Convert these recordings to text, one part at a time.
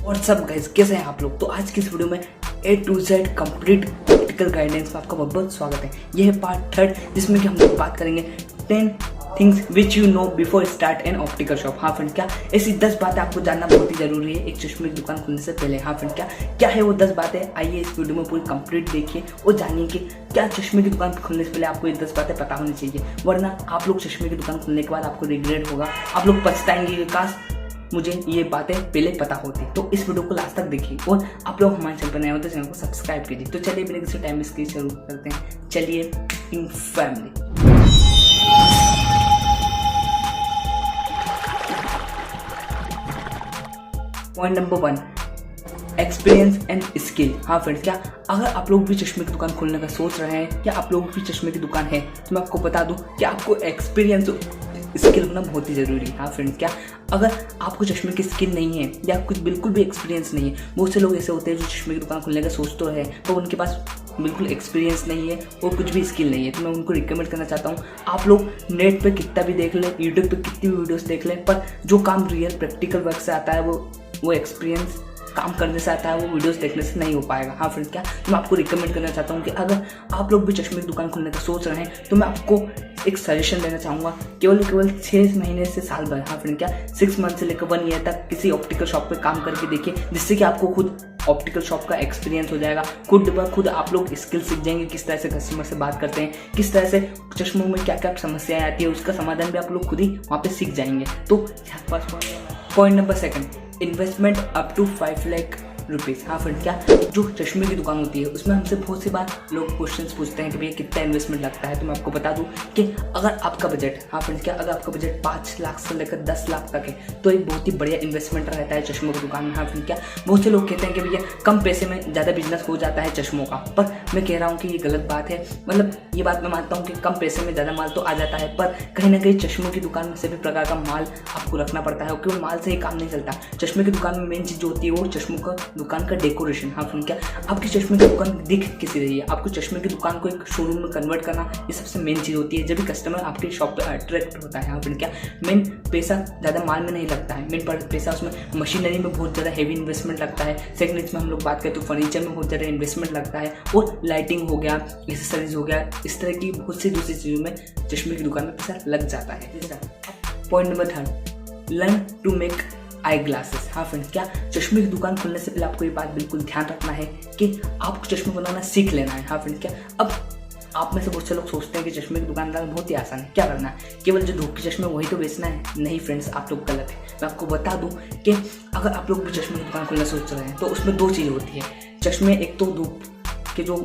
WhatsApp guys, कैसे हैं आप लोग। तो आज की इस वीडियो में A to Z complete optical guidance में आपका बहुत बहुत स्वागत है। यह है पार्ट 3 जिसमें कि हम लोग बात करेंगे 10 things which you know before start an optical shop. हाँ फ्रेंड, क्या ऐसी 10 बातें आपको जानना बहुत ही जरूरी है एक चश्मे की दुकान खुलने से पहले। हाँ फ्रेंड, क्या है वो 10 बातें, आइए इस वीडियो में पूरी कंप्लीट देखिए और जानिए कि क्या चश्मे की दुकान खुलने से पहले आपको ये 10 बातें पता होनी चाहिए, वरना आप लोग चश्मे की दुकान खुलने के बाद आपको रिग्रेट होगा, आप लोग पछताएंगे कि काश मुझे ये बातें पहले पता होती। तो इस वीडियो को लास्ट तक देखिए और आप लोग हमारे चैनल पर नए हो तो चैनल को सब्सक्राइब कीजिए। तो चलिए बिना किसी टाइम इसकी शुरू करते हैं। चलिए in family. Point number 1, experience and skill. हाँ फ्रेंड्स, क्या अगर आप लोग भी चश्मे की दुकान खोलने का सोच रहे हैं या आप लोग भी चश्मे की दुकान है तो मैं आपको बता दूं कि आपको एक्सपीरियंस स्किल होना बहुत ही जरूरी है। हाँ फ्रेंड्स, क्या अगर आपको चश्मे की स्किल नहीं है या कुछ बिल्कुल भी एक्सपीरियंस नहीं है, बहुत से लोग ऐसे होते हैं जो चश्मे की दुकान खोलने का सोच तो है तो उनके पास बिल्कुल एक्सपीरियंस नहीं है और कुछ भी स्किल नहीं है, तो मैं उनको रिकमेंड करना चाहता हूँ आप लोग नेट पे कितना भी देख लें, यूट्यूब पे कितनी भी वीडियोस देख लें, पर जो काम रियल प्रैक्टिकल वर्क से आता है वो एक्सपीरियंस काम करने से आता है, वो वीडियोस देखने से नहीं हो पाएगा। हाँ फ्रेंड्स, क्या तो मैं आपको रिकमेंड करना चाहता हूँ कि अगर आप लोग भी चश्मे की दुकान खोलने का सोच रहे हैं तो मैं आपको एक सजेशन देना चाहूँगा, केवल 6 महीने से साल भर, हाँ फ्रेंड, क्या 6 मंथ से लेकर 1 ईयर तक किसी ऑप्टिकल शॉप पे काम करके देखिए, जिससे कि आपको खुद ऑप्टिकल शॉप का एक्सपीरियंस हो जाएगा। खुद आप लोग स्किल सीख जाएंगे, किस तरह से कस्टमर से बात करते हैं, किस तरह से चश्मों में क्या क्या समस्याएं आती है, उसका समाधान भी आप लोग खुद ही वहाँ पे सीख जाएंगे। तो point number 2, investment up to 5 lakh rupees. हाँ फ्रेंड, क्या जो चश्मे की दुकान होती है उसमें हमसे बहुत सी बार लोग क्वेश्चंस पूछते हैं कि भैया कितना इन्वेस्टमेंट लगता है। तो मैं आपको बता दूं कि अगर आपका बजट, हाँ फ्रेंड्स, क्या अगर आपका बजट 5 लाख से लेकर 10 लाख तक है तो एक बहुत ही बढ़िया इन्वेस्टमेंट रहता है चश्मों की दुकान में। हाँ फ्रेंड, क्या बहुत से लोग कहते हैं कि भैया कम पैसे में ज़्यादा बिजनेस हो जाता है चश्मों का, पर मैं कह रहा हूँ कि ये गलत बात है। मतलब ये बात मैं मानता हूँ कि कम पैसे में ज़्यादा माल तो आ जाता है, पर कहीं ना कहीं चश्मों की दुकान में सभी प्रकार का माल आपको रखना पड़ता है, क्योंकि माल से ही काम नहीं चलता। चश्मे की दुकान में मेन चीज़ जो होती है वो चश्मों का दुकान का डेकोरेशन। हाँ फ्रेंड, क्या आपकी चश्मे की दुकान दिख किसी रही है, आपको चश्मे की दुकान को एक शोरूम में कन्वर्ट करना ये सबसे मेन चीज़ होती है, जब भी कस्टमर आपके शॉप पे अट्रैक्ट होता है। हाँ फ्रेंड, क्या मेन पैसा ज़्यादा माल में नहीं लगता है, मेन पैसा उसमें मशीनरी में बहुत ज़्यादा हैवी इन्वेस्टमेंट लगता है। सेकंड इसमें हम लोग बात करें तो फर्नीचर में बहुत ज़्यादा इन्वेस्टमेंट लगता है, और लाइटिंग हो गया, एक्सेसरीज हो गया, इस तरह की बहुत सी दूसरी चीज़ों में चश्मे की दुकान में पैसा लग जाता है। Point number 3, learn to make eyeglasses. हाँ फ्रेंड्स, क्या चश्मे की दुकान खुलने से पहले आपको ये बात बिल्कुल ध्यान रखना है कि आपको चश्मे बनाना सीख लेना है। हाँ फ्रेंड्स, क्या अब आप में से बहुत से लोग सोचते हैं कि चश्मे की दुकान डालना बहुत ही आसान है, क्या करना है, केवल जो धूप के चश्मे वही तो बेचना है। नहीं फ्रेंड्स, आप लोग गलत है। मैं आपको बता दूं कि अगर आप लोग भी चश्मे की दुकान खुलना सोच रहे हैं तो उसमें 2 चीज़ होती है। चश्मे, एक तो धूप के जो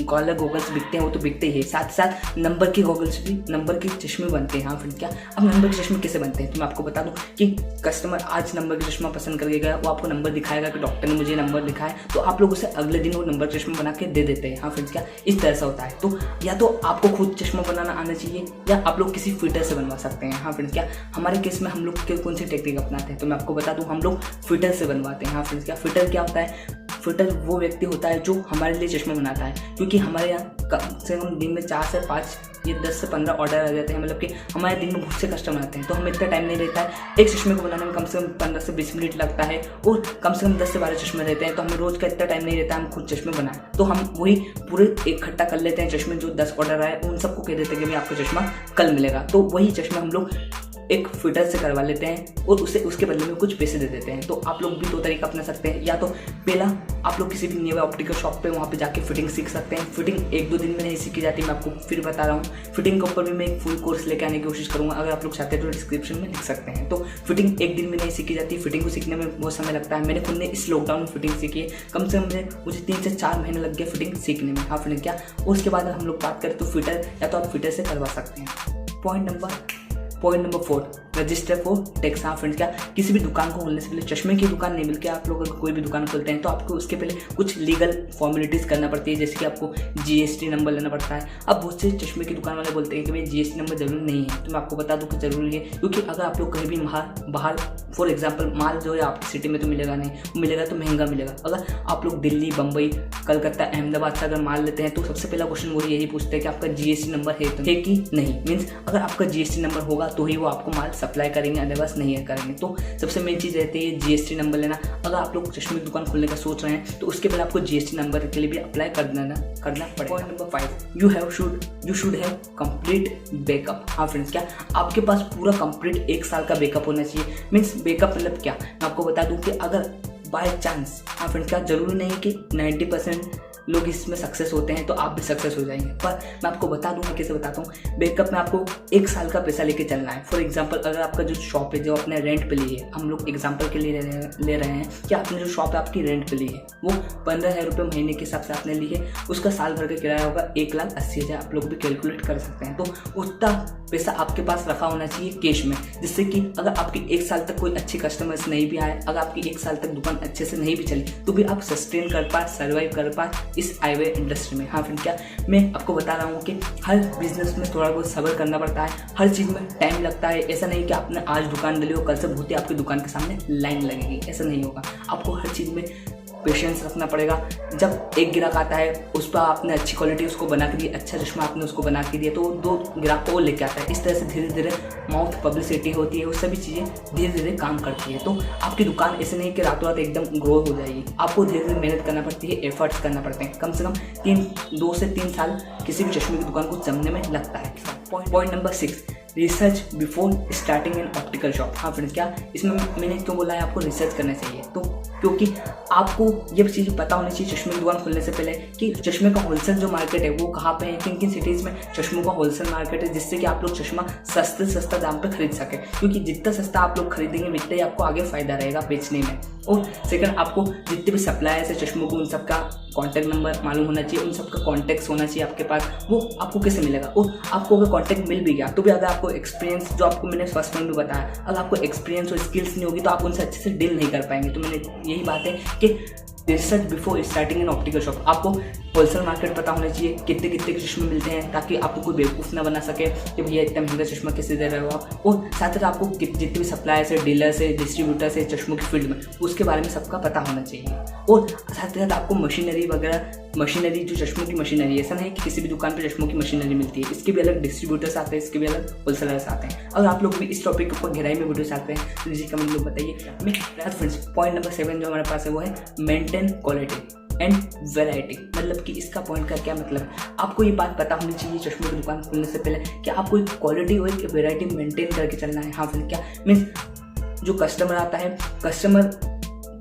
कलर गॉगल्स बिकते हैं वो तो बिकते ही है, साथ ही साथ नंबर के गॉगल्स भी, नंबर के चश्मे बनते हैं। हाँ फ्रेंड, क्या अब नंबर के चश्मे कैसे बनते हैं तो मैं आपको बता दूं कि कस्टमर आज नंबर के चश्मा पसंद करके गया, वो आपको नंबर दिखाएगा कि डॉक्टर ने मुझे नंबर दिखाया है, तो आप लोग उसे अगले दिन वो नंबर चश्मा बना के दे देते हैं। हाँ फ्रेंड्स, क्या इस तरह से होता है। तो या तो आपको खुद चश्मा बनाना आना चाहिए या आप लोग किसी फिटर से बनवा सकते हैं। हाँ फ्रेंड्स, क्या हमारे केस में हम लोग कौन सी टेक्निक अपनाते हैं तो मैं आपको बता दूं, हम लोग फिटर से बनवाते हैं। हाँ फ्रेंड्स, क्या फिटर क्या होता है, फिटर वो व्यक्ति होता है जो हमारे लिए चश्मा बनाता है, क्योंकि हमारे यहाँ कम से कम दिन में 4 से 5 या 10 से 15 ऑर्डर आ जाते हैं, मतलब कि हमारे दिन में बहुत से कस्टमर आते हैं, तो हमें इतना टाइम नहीं रहता है। एक चश्मे को बनाने में कम से कम 15 से 20 मिनट लगता है और कम से कम 10 से 12 चश्मे रहते हैं, तो हमें रोज़ का इतना टाइम नहीं रहता है हम खुद चश्मे बनाएं। तो हम वही पूरे इकट्ठा कर लेते हैं चश्मे, जो 10 ऑर्डर आए उन सबको कह देते हैं कि भाई आपको चश्मा कल मिलेगा, तो वही चश्मा हम लोग एक फिटर से करवा लेते हैं और उसके बदले में कुछ पैसे दे देते हैं। तो आप लोग भी 2 तरीका अपना सकते हैं, या तो पहला आप लोग किसी भी नियर ऑप्टिकल शॉप पे वहाँ पे जाके फिटिंग सीख सकते हैं। फिटिंग 1-2 दिन में नहीं सीखी जाती, मैं आपको फिर बता रहा हूँ। फिटिंग के ऊपर भी मैं एक फुल कोर्स लेके आने की कोशिश करूँगा, अगर आप लोग चाहते हैं तो डिस्क्रिप्शन में लिख सकते हैं। तो फिटिंग 1 दिन में नहीं सीखी जाती, फिटिंग को सीखने में बहुत समय लगता है। मैंने खुद ने इस लॉकडाउन में फिटिंग सीखी है, कम से कम मुझे 3 से 4 महीने लग गया फिटिंग सीखने में। हाँ फ्रेंड, क्या उसके बाद हम लोग बात करें तो फिटर, या तो आप फिटर से करवा सकते हैं। Point number 4, register for tax. हाँ फ्रेंड्स, क्या किसी भी दुकान को खोलने से पहले, चश्मे की दुकान नहीं मिलकर आप लोग अगर कोई भी दुकान खोलते हैं तो आपको उसके पहले कुछ लीगल फॉर्मेलिटीज़ करना पड़ती है, जैसे कि आपको GST नंबर लेना पड़ता है। अब बहुत से चश्मे की दुकान वाले बोलते हैं कि भाई GST नंबर जरूरी नहीं है, तो मैं आपको बता दूं कि ज़रूरी है, क्योंकि अगर आप लोग कहीं भी बाहर फॉर एग्जाम्पल माल जो है आपकी सिटी में तो मिलेगा नहीं, मिलेगा तो महंगा मिलेगा। अगर आप लोग दिल्ली, बम्बई, कलकत्ता, अहमदाबाद से अगर माल लेते हैं तो सबसे पहला क्वेश्चन वो यही पूछते हैं कि आपका GST नंबर है कि नहीं। मीन्स अगर आपका GST नंबर होगा तो ही वो आपको माल सप्लाई करेंगे, अदरवाइज नहीं करेंगे। तो सबसे मेन चीज़ रहती है GST नंबर लेना। अगर आप लोग चश्मे की दुकान खोलने का सोच रहे हैं तो उसके पहले आपको GST नंबर के लिए भी अप्लाई करना पड़ेगा। Point number 5, you should have complete backup. हाँ फ्रेंड्स, क्या आपके पास पूरा कंप्लीट 1 साल का बैकअप होना चाहिए। मीन्स बैकअप मतलब क्या, मैं आपको बता दूं कि अगर बाय चांस, हाँ फ्रेंड्स, क्या जरूरी नहीं है कि 90% लोग इसमें सक्सेस होते हैं तो आप भी सक्सेस हो जाएंगे, पर मैं आपको बता दूं, मैं कैसे बताता हूँ। बैकअप में आपको 1 साल का पैसा लेके चलना है। फॉर एग्जांपल, अगर आपका जो शॉप है जो आपने रेंट पे ली है, हम लोग एग्जांपल के लिए ले रहे हैं कि आपने जो शॉप है आपकी रेंट पे ली है, वो 15,000 रुपये महीने के हिसाब से आपने ली है, उसका साल भर का किराया होगा 1,80,000। आप लोग भी कैलकुलेट कर सकते हैं। तो उतना पैसा आपके पास रखा होना चाहिए कैश में, जिससे कि अगर आपकी 1 साल तक कोई अच्छी कस्टमर्स नहीं भी आए, अगर आपकी 1 साल तक दुकान अच्छे से नहीं भी चली, तो भी आप सस्टेन कर पाए, सर्वाइव कर पाए इस आईवे इंडस्ट्री में। हाँ फ्रेंड, क्या मैं आपको बता रहा हूँ कि हर बिजनेस में थोड़ा बहुत सब्र करना पड़ता है, हर चीज़ में टाइम लगता है। ऐसा नहीं कि आपने आज दुकान डाली हो, कल से भूते आपकी दुकान के सामने लाइन लगेगी, ऐसा नहीं होगा। आपको हर चीज़ में पेशेंस रखना पड़ेगा। जब एक ग्राहक आता है, उस पर आपने अच्छी क्वालिटी उसको बना के दी, अच्छा चश्मा आपने उसको बना के दिया, तो 2 ग्राहक को लेके आता है। इस तरह से धीरे धीरे माउथ पब्लिसिटी होती है, वो सभी चीज़ें धीरे धीरे काम करती है। तो आपकी दुकान ऐसे नहीं कि रातों रात एकदम ग्रो हो जाएगी। आपको धीरे धीरे मेहनत करना पड़ती है, एफर्ट्स करना पड़ते हैं। कम से कम 2 से 3 साल किसी भी चश्मे की दुकान को जमने में लगता है। Point number 6, research before starting in optical shop. हाँ फ्रेंड्स, क्या इसमें मैंने क्यों बोला है आपको रिसर्च करना चाहिए, तो क्योंकि आपको ये चीज़ पता होनी चाहिए चश्मे की दुकान खोलने से पहले कि चश्मे का होलसेल जो मार्केट है वो कहाँ पे है, किन किन सिटीज़ में चश्मों का होलसेल मार्केट है, जिससे कि आप लोग चश्मा सस्ता दाम पे खरीद सके। क्योंकि जितना सस्ता आप लोग खरीदेंगे उतना ही आपको आगे फायदा रहेगा बेचने में। और सेकंड, आपको जितने भी सप्लायर्स है चश्मों को, उन सबका कॉन्टैक्ट नंबर मालूम होना चाहिए, उन सबका कॉन्टैक्ट होना चाहिए आपके पास। वो आपको कैसे मिलेगा, और आपको अगर कॉन्टैक्ट मिल भी गया तो भी अगर आपको एक्सपीरियंस, जो आपको मैंने फर्स्ट पॉइंट में बताया, अगर आपको एक्सपीरियंस और स्किल्स नहीं होगी तो आप उनसे अच्छे से डील नहीं कर पाएंगे। तो मैंने यही बात है कि research before starting in optical shop. आपको होलसेल मार्केट पता होना चाहिए, कितने कितने चश्मे मिलते हैं, ताकि आपको कोई बेवकूफ़ ना बना सके कि भैया इतना महंगा चश्मा कैसे दे रहे हो आप। और साथ साथ आपको जितने भी सप्लायर्स है, डीलर्स है, डिस्ट्रीब्यूटर्स है चश्मों की फील्ड में, उसके बारे में सबका पता होना चाहिए। और साथ साथ आपको मशीनरी वगैरह, मशीनरी जो चश्मों की मशीनरी, ऐसा नहीं कि किसी भी दुकान पे चश्मों की मशीनरी मिलती है, इसके भी अलग डिस्ट्रीब्यूटर्स आते हैं, इसके भी अलग होलसेलर्स आते हैं। और आप लोग भी इस टॉपिक के ऊपर गहराई में वीडियो चाहते हैं तो नीचे कमेंट में बताइए। फ्रेंड्स, पॉइंट नंबर 7 जो हमारे पास है वो है मेंटेन क्वालिटी एंड वैरायटी। मतलब कि इसका पॉइंट का क्या मतलब है, आपको ये बात पता होनी चाहिए चश्मे की दुकान खोलने से पहले कि आपको एक क्वालिटी और एक वैरायटी मेंटेन करके चलना है। हाँ फिर क्या मीन्स जो कस्टमर आता है, कस्टमर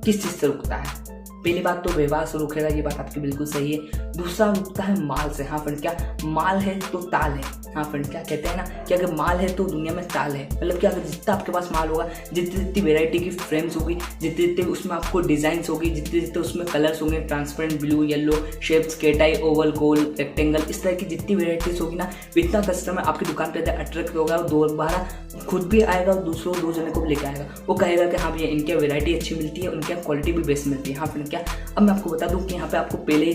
किस चीज़ से रुकता है, पहली बात तो व्यवहार से रुकेगा, ये बात आपकी बिल्कुल सही है। दूसरा रुकता है माल से। हाँ फ्रेंड, क्या माल है तो ताल है। हाँ फ्रेंड, क्या कहते हैं ना कि अगर माल है तो दुनिया में ताल है। मतलब कि अगर जितना आपके पास माल होगा, जितनी जितनी वेराइटी की फ्रेम्स होगी, जितने जितने उसमें आपको डिजाइंस होगी, जितने जितने उसमें कलर्स होंगे, ट्रांसपेरेंट, ब्लू, येलो, शेप्स, केटाई, ओवल, गोल, रेक्टेंगल, इस तरह की जितनी वेराइटीज होगी ना, इतना कस्टमर आपकी दुकान पर अट्रैक्ट होगा और दोबारा खुद भी आएगा और दूसरों 2 जने को भी लेकर आएगा। वो कहेगा कि हाँ भैया इनके वेराइटी अच्छी मिलती है, उनके क्वालिटी भी बेस्ट मिलती है। हाँ फ्रेंड, क्या अब मैं आपको बता दूं कि यहाँ पे आपको पहले ही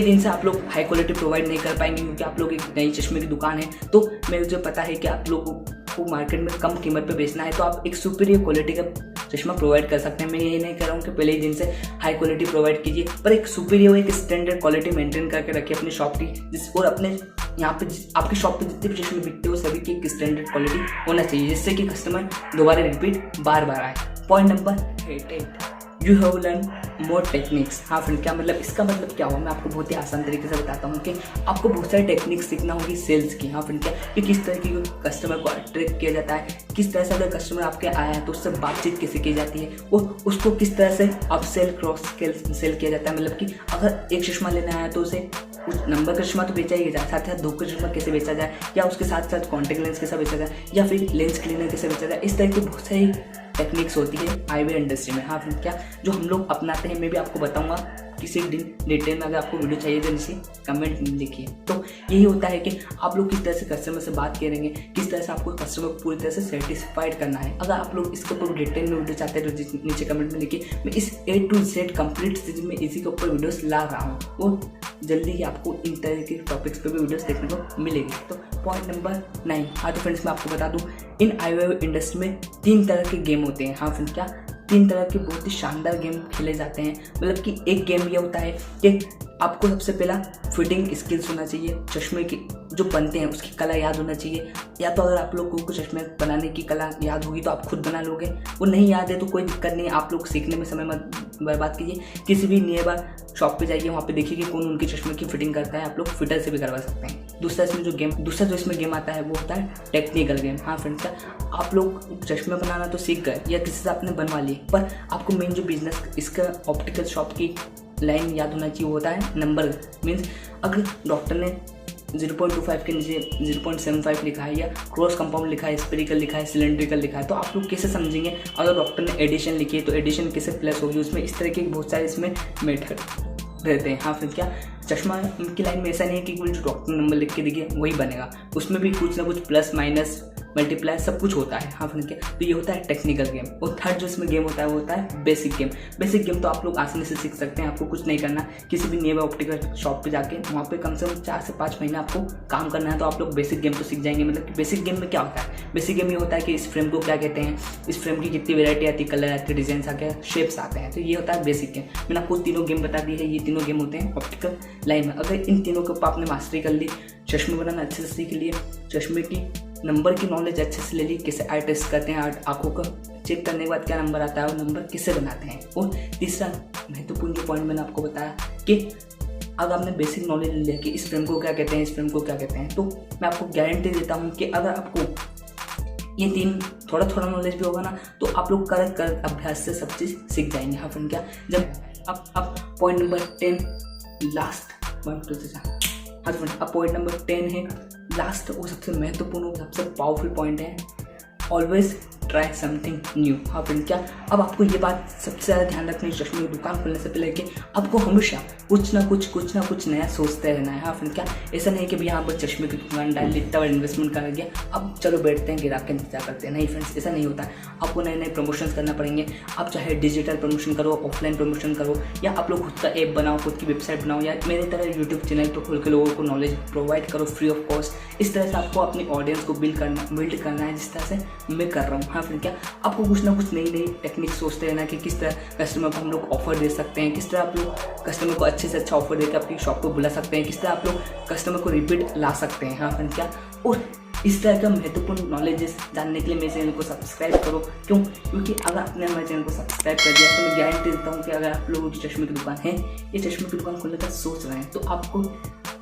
दिन से आप लोग हाई क्वालिटी प्रोवाइड नहीं कर पाएंगे, क्योंकि आप लोग एक नई चश्मे की दुकान है। तो मुझे पता है कि आप लोगों को मार्केट में कम कीमत पे बेचना है, तो आप एक सुपीरियर क्वालिटी का चश्मा प्रोवाइड कर सकते हैं। मैं ये नहीं कह रहा हूँ कि पहले ही दिन से हाई क्वालिटी प्रोवाइड कीजिए, पर एक सुपीरियर, एक स्टैंडर्ड क्वालिटी मेंटेन करके रखिए अपनी शॉप की। और अपने यहाँ पे आपकी शॉप पे जितने भी चश्मे बिकते हो सभी की एक स्टैंडर्ड क्वालिटी होना चाहिए, जिससे कि कस्टमर दोबारा रिपीट बार आए। Point number 8, you have learn more techniques. हाँ फ्रेंड, क्या मतलब, इसका मतलब क्या हुआ, मैं आपको बहुत ही आसान तरीके से बताता हूँ कि आपको बहुत सारी टेक्निक्स सीखना होगी सेल्स की। हाँ फ्रेंड, क्या कि किस तरह की कस्टमर को अट्रैक्ट किया जाता है, किस तरह से अगर कस्टमर आपके आया है तो उससे बातचीत कैसे की जाती है, और उसको किस तरह से अप सेल क्रॉस सेल किया जाता है। मतलब कि अगर एक चश्मा लेने आया तो उसे उस नंबर का चश्मा तो बेचा ही जाए, साथ साथ 2 का चश्मा कैसे बेचा जाए, या उसके साथ साथ कॉन्टेक्ट लेंस कैसे बेचा जाए, या फिर लेंस क्लीनर कैसे बेचा जाए। इस तरह की बहुत सारी टेक्निक्स होती है आईवे इंडस्ट्री में। हाँ फ्रेंड, क्या जो हम लोग अपनाते हैं, मैं भी आपको बताऊंगा किसी दिन डिटेल में। अगर आपको वीडियो चाहिए तो नीचे कमेंट लिखिए। तो यही होता है कि आप लोग किस तरह से कस्टमर से बात करेंगे, किस तरह से आपको कस्टमर को पूरी तरह से सेटिस्फाइड करना है। अगर आप लोग इसके ऊपर डिटेल में वीडियो चाहते हैं तो नीचे कमेंट में लिखिए। मैं इस A to Z complete series में इसी के ऊपर वीडियोस ला रहा हूँ, और जल्दी ही आपको इन तरह के टॉपिक्स पे भी वीडियोस देखने को मिलेगी। तो पॉइंट नंबर 9, हाँ तो फ्रेंड्स मैं आपको बता दूँ, इन आईवे इंडस्ट्री में 3 तरह के गेम होते हैं। हाँ फ्रेंड्स, क्या 3 तरह के बहुत ही शानदार गेम खेले जाते हैं। मतलब कि एक गेम ये होता है कि आपको सबसे पहला फिटिंग स्किल्स होना चाहिए। चश्मे की जो बनते हैं उसकी कला याद होना चाहिए। या तो अगर आप लोग को चश्मे बनाने की कला याद होगी तो आप खुद बना लोगे, वो नहीं याद है तो कोई दिक्कत नहीं, आप लोग सीखने में समय मत बर्बाद कीजिए। किसी भी नियर बाय शॉप पे जाइए, वहाँ पे देखिए कि कौन उनके चश्मे की फिटिंग करता है, आप लोग फिटर से भी करवा सकते हैं। दूसरा जो इसमें गेम आता है वो होता है टेक्निकल गेम। हाँ फ्रेंड्स, क्या आप लोग चश्मे बनाना तो सीख गए या किसी से आपने बनवा लिए, पर आपको मेन जो बिजनेस इसका ऑप्टिकल शॉप की लाइन याद होना चाहिए, वो होता है नंबर। मीन्स अगर डॉक्टर ने 0.25 के नीचे 0.75 लिखा है या क्रॉस कंपाउंड लिखा है, स्पेरिकल लिखा है, सिलेंड्रिकल लिखा है, तो आप लोग कैसे समझेंगे। अगर डॉक्टर ने एडिशन लिखी है तो एडिशन कैसे प्लस होगी, उसमें इस तरह के बहुत सारे इसमें मेथड रहते हैं। हाँ फिर क्या चश्मा की लाइन में ऐसा नहीं है कि जो डॉक्टर नंबर लिख के देखिए वही बनेगा, उसमें भी कुछ ना कुछ प्लस माइनस मल्टीप्लाई सब कुछ होता है। हाँ फ्रेंड, क्या तो ये होता है टेक्निकल गेम। और थर्ड जो इसमें गेम होता है वो होता है बेसिक गेम। बेसिक गेम तो आप लोग आसानी से सीख सकते हैं, आपको कुछ नहीं करना, किसी भी नियर बाय ऑप्टिकल शॉप पे जाके वहाँ पे कम से कम 4 से 5 महीने आपको काम करना है, तो आप लोग बेसिक गेम तो सीख जाएंगे। मतलब कि बेसिक गेम में क्या होता है, बेसिक गेम ये होता है कि इस फ्रेम को क्या कहते हैं, इस फ्रेम की कितनी वेरायटी आती है, कलर आते हैं, डिजाइन आते हैं, शेप्स आते हैं, तो ये होता है बेसिक गेम। मैंने आपको तीनों गेम बता दी है, ये तीनों गेम होते हैं ऑप्टिकल लाइन में। अगर इन तीनों के ऊपर आपने मास्टरी कर ली, चश्मे बनाना अच्छे से सीख लिए, चश्मे की नंबर की नॉलेज अच्छे से ले ली, कैसे आई टेस्ट करते हैं, आंखों का चेक करने के बाद क्या नंबर आता है और नंबर किससे बनाते हैं। और तीसरा महत्वपूर्ण जो पॉइंट मैंने आपको बताया कि अगर आपने बेसिक नॉलेज ले लिया कि इस फ्रेम को क्या कहते हैं, इस फ्रेम को क्या कहते हैं, तो मैं आपको गारंटी देता हूँ कि अगर आपको ये तीन थोड़ा थोड़ा नॉलेज भी होगा ना, तो आप लोग कर अभ्यास से सब चीज़ सीख जाएंगे। हाँ फ्रेंड, क्या जब आप पॉइंट नंबर 10 लास्ट 1 2 3 हाँ फ्रेंड, अब पॉइंट नंबर 10 है लास्ट और सबसे महत्वपूर्ण और सबसे पावरफुल पॉइंट है, ऑलवेज ट्राई समथिंग न्यू। हाँ फ्रेंड, क्या अब आपको ये बात सबसे ज़्यादा ध्यान रखनी है चश्मे की दुकान खोलने से पहले कि आपको हमेशा कुछ ना कुछ नया सोचते रहना है। हाँ फ्रेंड, क्या ऐसा नहीं कि भाई यहाँ पर चश्मे की दुकान डाल ली, इतना बड़ा इन्वेस्टमेंट कर गया, अब चलो बैठते हैं ग्राहक का इंतजार करते हैं। नहीं फ्रेंड्स, ऐसा नहीं होता है। आपको नए नए प्रमोशन करना पड़ेंगे। आप चाहे डिजिटल प्रमोशन करो, ऑफलाइन प्रमोशन करो, या आप लोग खुद का ऐप बनाओ, खुद की वेबसाइट बनाओ, या मेरी तरह यूट्यूब चैनल तो खोल के लोगों को नॉलेज प्रोवाइड करो फ्री ऑफ कॉस्ट। इस तरह से आपको अपनी ऑडियंस को बिल्ड करना है, जिस तरह से मैं कर रहा हूँ। हाँ फ्रेंड, क्या आपको कुछ ना कुछ नई टेक्निक सोचते रहना कि किस तरह कस्टमर को हम लोग ऑफर दे सकते हैं, किस तरह आप लोग कस्टमर को अच्छे से अच्छा ऑफर देकर अपनी शॉप को बुला सकते हैं, किस तरह आप लोग कस्टमर को रिपीट ला सकते हैं। हाँ फ्रेंड, क्या और इस तरह का महत्वपूर्ण नॉलेजेस जानने के लिए मेरे चैनल को सब्सक्राइब करो। क्योंकि अगर आपने हमारे चैनल को सब्सक्राइब कर दिया तो मैं गारंटी देता हूँ कि अगर आप लोगों की चश्मे की दुकान है, ये चश्मे की दुकान खोलने का सोच रहे हैं, तो आपको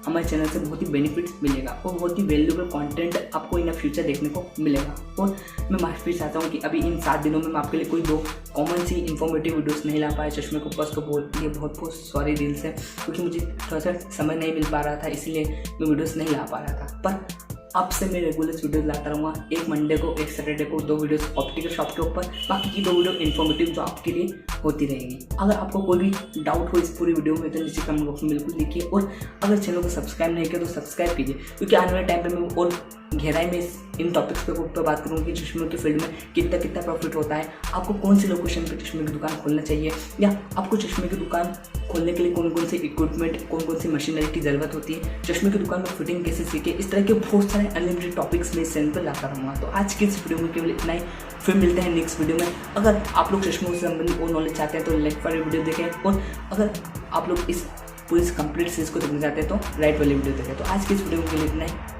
हमारे चैनल से बहुत ही बेनिफिट्स मिलेगा और बहुत ही वैल्यूएबल कंटेंट आपको इन फ्यूचर देखने को मिलेगा। और मैं माफी चाहता हूँ कि अभी इन 7 दिनों में मैं आपके लिए कोई 2 कॉमन सी इन्फॉर्मेटिव वीडियोस नहीं ला पाया चश्मे को पर्स को बोलिए बहुत सॉरी दिल से, क्योंकि मुझे थोड़ा सा समय नहीं मिल पा रहा था, इसलिए मैं वीडियोस नहीं ला पा रहा था। पर अब से मैं रेगुलर वीडियोस लाता रहूँगा, एक मंडे को एक सैटरडे को 2 वीडियोस ऑप्टिकल शॉप के ऊपर, बाकी की 2 वीडियो इन्फॉर्मेटिव जो आपके लिए होती रहेगी। अगर आपको कोई भी डाउट हो इस पूरी वीडियो में तो नीचे कमेंट बॉक्स में बिल्कुल लिखिए, और अगर चैनल को सब्सक्राइब नहीं किया तो सब्सक्राइब कीजिए, क्योंकि आने वाले टाइम पे मैं और गहराई में इन टॉपिक्स पे बात करूँगी कि चश्मे की फील्ड में कितना प्रॉफिट होता है, आपको कौन सी लोकेशन पे चश्मे की दुकान खोलना चाहिए, या आपको चश्मे की दुकान खोलने के लिए कौन कौन से इक्विपमेंट, कौन कौन सी मशीनरी की ज़रूरत होती है, चश्मे की दुकान में फिटिंग कैसे सीखे, इस तरह के बहुत सारे अनलिमिटेड टॉपिक्स में इस चैनल पर लाता रहूँगा। तो आज की इस वीडियो में केवल इतना ही, फिर मिलते हैं नेक्स्ट वीडियो में। अगर आप लोग चश्मों से संबंधित और नॉलेज चाहते हैं तो लाइक वाली वीडियो देखें, और अगर आप लोग इस पूरी कंप्लीट सीरीज को देखना चाहते हैं तो राइट वाली वीडियो देखें। तो आज की इस वीडियो में केवल इतना ही।